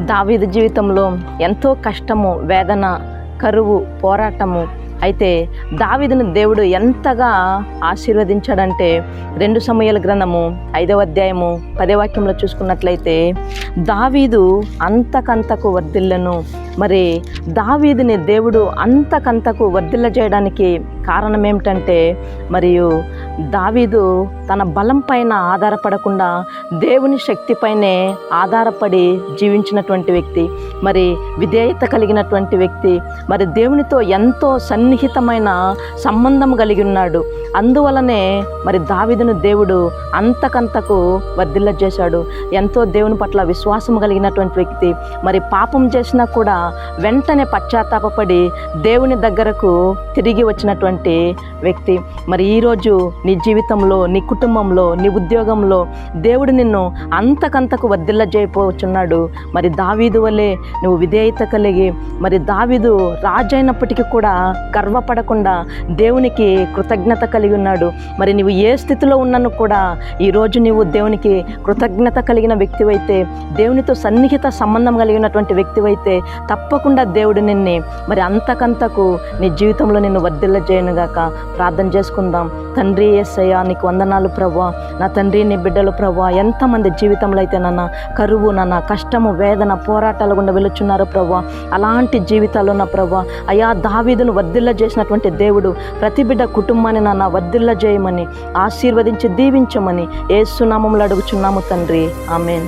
దావీదు జీవితంలో ఎంతో కష్టము, వేదన, కరువు, పోరాటము. అయితే దావీదుని దేవుడు ఎంతగా ఆశీర్వదించాడంటే 2 సమూయేలు గ్రంథము 5వ అధ్యాయము 10వ వాక్యంలో చూసుకున్నట్లయితే దావీదు అంతకంతకు వర్ధిల్లెను. మరి దావీదుని దేవుడు అంతకంతకు వర్ధిల్ల చేయడానికి కారణం ఏమిటంటే, మరియు దావీదు తన బలం పైన ఆధారపడకుండా దేవుని శక్తిపైనే ఆధారపడి జీవించినటువంటి వ్యక్తి, మరి విధేయత కలిగినటువంటి వ్యక్తి, మరి దేవునితో ఎంతో సన్నిహితమైన సంబంధం కలిగి ఉన్నాడు. అందువలనే మరి దావీదును దేవుడు అంతకంతకు వర్ధిల్ల చేశాడు. ఎంతో దేవుని పట్ల విశ్వాసం కలిగినటువంటి వ్యక్తి, మరి పాపం చేసినా కూడా వెంటనే పశ్చాత్తాపపడి దేవుని దగ్గరకు తిరిగి వచ్చినటువంటి వ్యక్తి. మరి ఈరోజు నీ జీవితంలో, నీ కుటుంబంలో, నీ ఉద్యోగంలో దేవుడు నిన్ను అంతకంతకు వర్ధిల్ల చేయపోవచ్చున్నాడు. మరి దావీదు వలె నువ్వు విధేయత కలిగి, మరి దావీదు రాజైనప్పటికీ కూడా గర్వపడకుండా దేవునికి కృతజ్ఞత కలిగి ఉన్నాడు. మరి నువ్వు ఏ స్థితిలో ఉన్నను కూడా ఈరోజు నీవు దేవునికి కృతజ్ఞత కలిగిన వ్యక్తివైతే, దేవునితో సన్నిహిత సంబంధం కలిగినటువంటి వ్యక్తివైతే తప్పకుండా దేవుడు నిన్ను మరి అంతకంతకు నీ జీవితంలో నిన్ను వర్ధిల్ల చేయనుగాక. ప్రార్థన చేసుకుందాం. తండ్రి యేసయ్యా, నీకు వందనాలు ప్రభువా. నా తండ్రి, నీ బిడ్డలు ప్రభువా, ఎంతమంది జీవితంలో అయితే నాన్న కరువు, నాన్న కష్టము, వేదన, పోరాటాలు గుండా వెళుచున్నారు ప్రభువా. అలాంటి జీవితాల్లో నా ప్రభువా, అయా దావీదును వర్ధిల్ల చేసినటువంటి దేవుడు ప్రతి బిడ్డ కుటుంబాన్ని నాన్న వర్ధిల్ల చేయమని, ఆశీర్వదించి దీవించమని యేసు నామములో అడుగుచున్నాము తండ్రి. ఆమేన్.